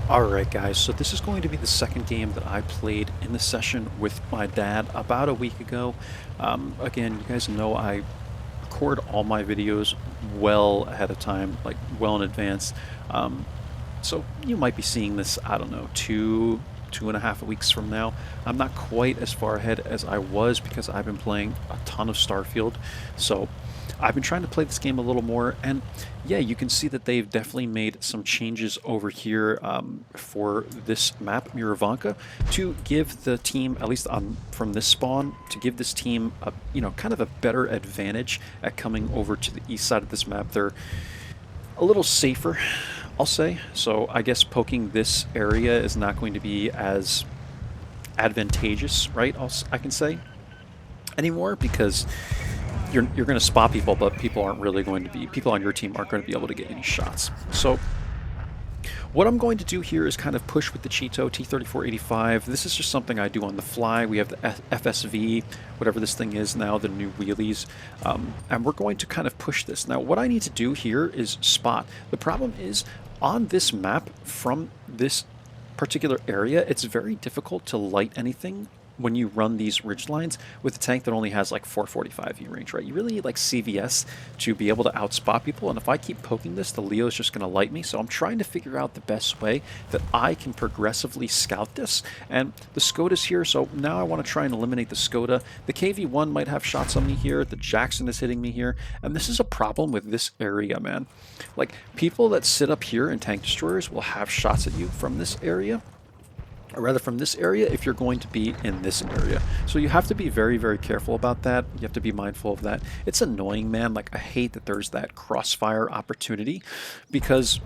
Alright guys, so this is going to be the second game that I played in the session with my dad about a week ago. Again, you guys know I record all my videos well ahead of time, like well in advance. Um, so you might be seeing this, I don't know, 2.5 weeks from now. I'm not quite as far ahead as I was because I've been playing a ton of Starfield. So I've been trying to play this game a little more, and yeah, you can see that they've definitely made some changes over here for this map, Miravanka, to give the team, at least from this spawn, to give this team a, kind of a better advantage at coming over to the east side of this map. They're a little safer, I'll say. So I guess poking this area is not going to be as advantageous, right? I can say anymore because you're going to spot people, but people on your team aren't going to be able to get any shots. So what I'm going to do here is kind of push with the Cheeto T-3485. This is just something I do on the fly. We have the FSV, whatever this thing is now, the new wheelies, and we're going to kind of push this. Now, what I need to do here is spot. The problem is, on this map, from this particular area, it's very difficult to light anything when you run these ridgelines with a tank that only has like 445 E range, right? You really need like CVS to be able to outspot people, and if I keep poking this, the Leo's just going to light me, so I'm trying to figure out the best way that I can progressively scout this, and the Skoda's here, so now I want to try and eliminate the Skoda. The KV-1 might have shots on me here, the Jackson is hitting me here, and this is a problem with this area, man. Like, people that sit up here in tank destroyers will have shots at you from this area, or rather from this area, if you're going to be in this area. So you have to be very, very careful about that. You have to be mindful of that. It's annoying, man. Like, I hate that there's that crossfire opportunity because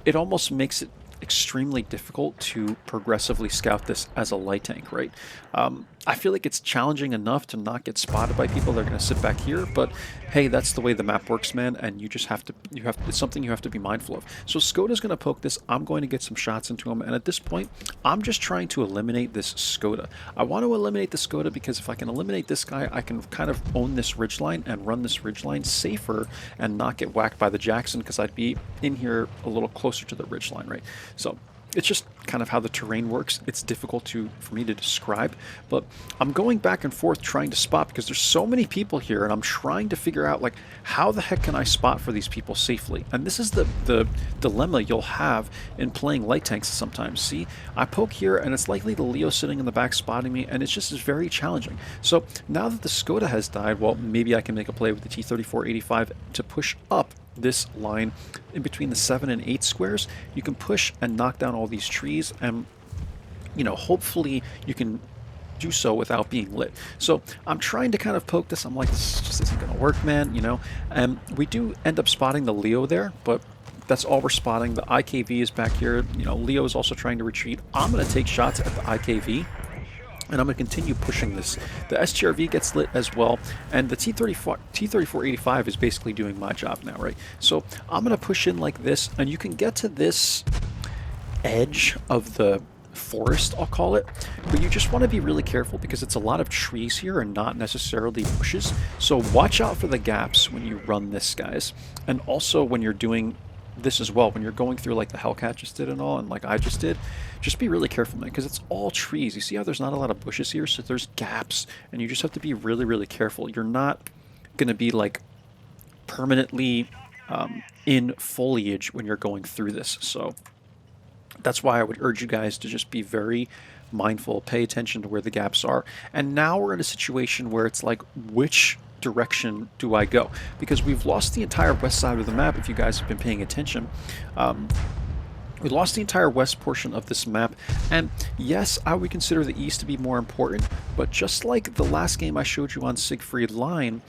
it almost makes it extremely difficult to progressively scout this as a light tank, right? I feel like it's challenging enough to not get spotted by people. They're going to sit back here, but hey, that's the way the map works, man, and you just have to, it's something you have to be mindful of. So Skoda's going to poke this. I'm going to get some shots into him, and at this point, I'm just trying to eliminate this Skoda. I want to eliminate the Skoda because if I can eliminate this guy, I can kind of own this ridgeline and run this ridgeline safer and not get whacked by the Jackson because I'd be in here a little closer to the ridgeline, right? So it's just kind of how the terrain works. It's difficult for me to describe, but I'm going back and forth trying to spot because there's so many people here, and I'm trying to figure out, like, how the heck can I spot for these people safely? And this is the dilemma you'll have in playing light tanks sometimes. See, I poke here, and it's likely the Leo sitting in the back spotting me, and it's just very challenging. So now that the Skoda has died, well, maybe I can make a play with the T-3485 to push up this line in between the 7 and 8 squares. You can push and knock down all these trees, and hopefully you can do so without being lit. So I'm trying to kind of poke this. I'm like, this just isn't gonna work, man, and we do end up spotting the Leo there, but that's all we're spotting. The IKV is back here. Leo is also trying to retreat. I'm gonna take shots at the IKV, and I'm going to continue pushing this. The STRV gets lit as well, and the T-3485 is basically doing my job now, right? So I'm going to push in like this, and you can get to this edge of the forest, I'll call it, but you just want to be really careful because it's a lot of trees here and not necessarily bushes. So watch out for the gaps when you run this, guys, and also when you're doing this as well, when you're going through like the Hellcat just did and all, and like I just did, just be really careful, man, because it's all trees. You see how there's not a lot of bushes here, so there's gaps, and you just have to be really, really careful. You're not going to be like permanently in foliage when you're going through this. So that's why I would urge you guys to just be very mindful, pay attention to where the gaps are. And now we're in a situation where it's like, which direction do I go? Because we've lost the entire west side of the map, if you guys have been paying attention. We lost the entire west portion of this map, and yes, I would consider the east to be more important, but just like the last game I showed you on Siegfried Line,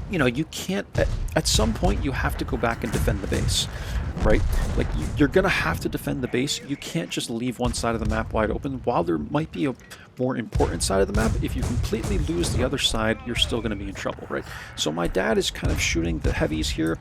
you can't, at some point you have to go back and defend the base, right? Like, you're gonna have to defend the base. You can't just leave one side of the map wide open. While there might be a more important side of the map, if you completely lose the other side, you're still gonna be in trouble, right? So my dad is kind of shooting the heavies here.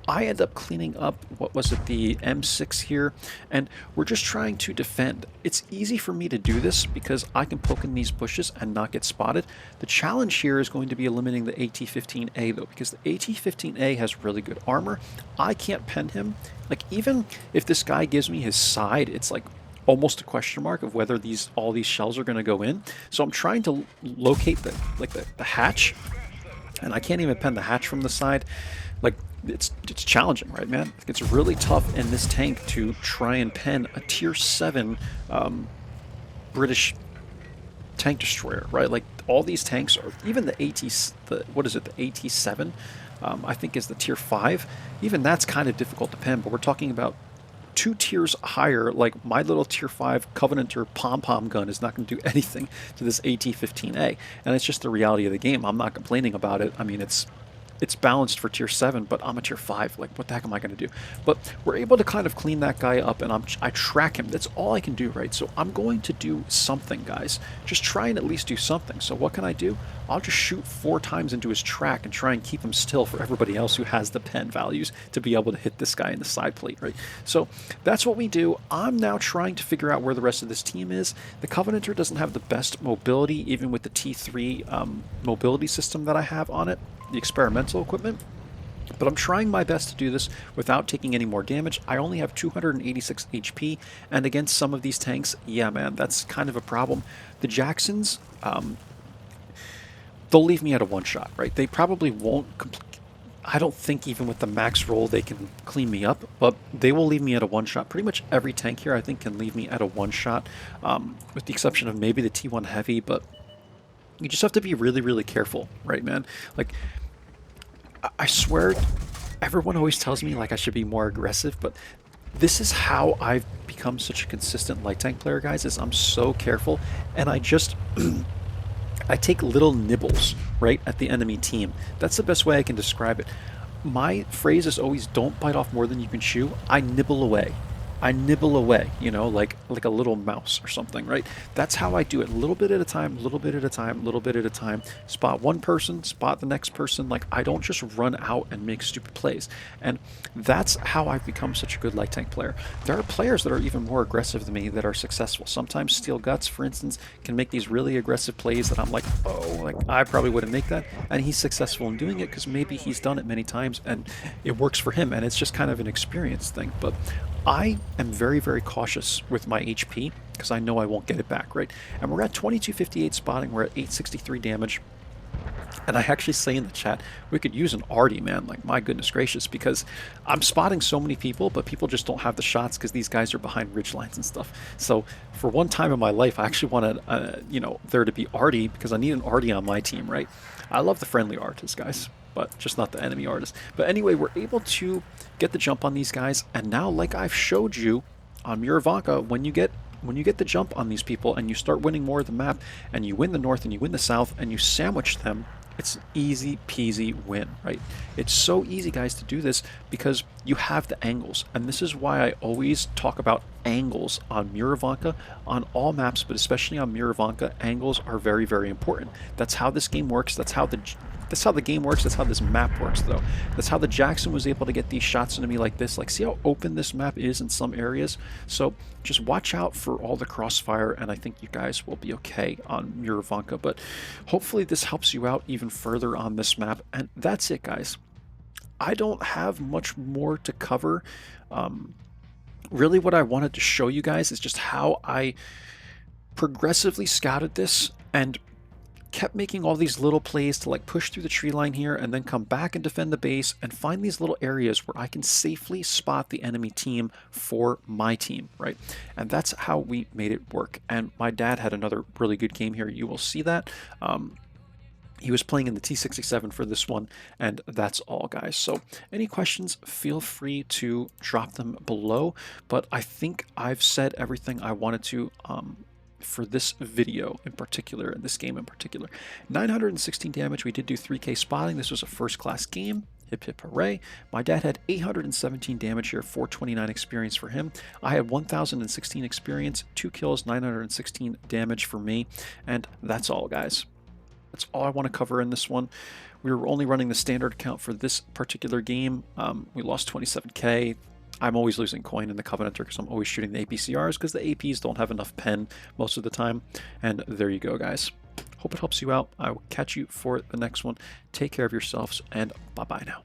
I end up cleaning up, what was it, the M6 here, and we're just trying to defend. It's easy for me to do this because I can poke in these bushes and not get spotted. The challenge here is going to be eliminating the AT-15A though, because the AT-15A has really good armor. I can't pen him. Like, even if this guy gives me his side, it's like almost a question mark of whether all these shells are going to go in. So I'm trying to locate the hatch, and I can't even pen the hatch from the side. Like, it's challenging, right, man? It's really tough in this tank to try and pen a tier 7 British tank destroyer, right? Like, all these tanks are, even the what is it, the AT-7, I think is the tier 5. Even that's kind of difficult to pen, but we're talking about 2 tiers higher. Like, my little tier 5 Covenanter pom-pom gun is not going to do anything to this AT-15A, and it's just the reality of the game. I'm not complaining about it. I mean, it's balanced for tier 7, but I'm a tier 5. Like, what the heck am I going to do? But we're able to kind of clean that guy up, and I track him. That's all I can do, right? So I'm going to do something, guys. Just try and at least do something. So what can I do? I'll just shoot 4 times into his track and try and keep him still for everybody else who has the pen values to be able to hit this guy in the side plate, right? So that's what we do. I'm now trying to figure out where the rest of this team is. The Covenanter doesn't have the best mobility, even with the T3 mobility system that I have on it, the experimental equipment, but I'm trying my best to do this without taking any more damage. I only have 286 HP, and against some of these tanks, yeah, man, that's kind of a problem. The Jacksons, they'll leave me at a one-shot, right? They probably won't I don't think even with the max roll they can clean me up, but they will leave me at a one-shot. Pretty much every tank here I think can leave me at a one-shot, with the exception of maybe the T1 Heavy, but you just have to be really, really careful, right, man? Like, I swear, everyone always tells me, like, I should be more aggressive, but this is how I've become such a consistent light tank player, guys, is I'm so careful, and I just... I take little nibbles, right, at the enemy team. That's the best way I can describe it. My phrase is always, don't bite off more than you can chew. I nibble away. I nibble away, you know, like a little mouse or something, right? That's how I do it, a little bit at a time, little bit at a time, little bit at a time. Spot one person, spot the next person. Like, I don't just run out and make stupid plays. And that's how I've become such a good light tank player. There are players that are even more aggressive than me that are successful. Sometimes Steel Guts, for instance, can make these really aggressive plays that I'm like, oh, like, I probably wouldn't make that. And he's successful in doing it because maybe he's done it many times and it works for him. And it's just kind of an experience thing. But I am very, very cautious with my HP because I know I won't get it back, right? And we're at 2258 spotting, we're at 863 damage. And I actually say in the chat, we could use an Artie, man, like, my goodness gracious, because I'm spotting so many people, but people just don't have the shots because these guys are behind ridgelines and stuff. So for one time in my life, I actually wanted, you know, there to be Artie because I need an Artie on my team, right? I love the friendly artists, guys, but just not the enemy artist. But anyway, we're able to get the jump on these guys, and now, like I've showed you on Muravanka, when you get the jump on these people and you start winning more of the map, and you win the north and you win the south and you sandwich them, it's an easy peasy win, right? It's so easy, guys, to do this because you have the angles, and this is why I always talk about angles on Muravanka, on all maps, but especially on Muravanka. Angles are very, very important. That's how this game works. That's how the game works. That's how this map works, though. That's how the Jackson was able to get these shots into me like this. Like, see how open this map is in some areas? So just watch out for all the crossfire, and I think you guys will be okay on Muravanka. But hopefully this helps you out even further on this map. And that's it, guys. I don't have much more to cover. Really what I wanted to show you guys is just how I progressively scouted this and kept making all these little plays to, like, push through the tree line here and then come back and defend the base and find these little areas where I can safely spot the enemy team for my team, right? And that's how we made it work. And my dad had another really good game here. You will see that. He was playing in the T67 for this one, and that's all, guys. So any questions, feel free to drop them below, but I think I've said everything I wanted to for this video in particular, and this game in particular. 916 damage. We did do 3K spotting. This was a first-class game. Hip hip hooray. My dad had 817 damage here, 429 experience for him. I had 1016 experience, 2 kills, 916 damage for me, and that's all, guys. That's all I want to cover in this one. We were only running the standard account for this particular game. We lost 27k. I'm always losing coin in the Covenanter because I'm always shooting the APCRs because the APs don't have enough pen most of the time. And there you go, guys. Hope it helps you out. I will catch you for the next one. Take care of yourselves, and bye-bye now.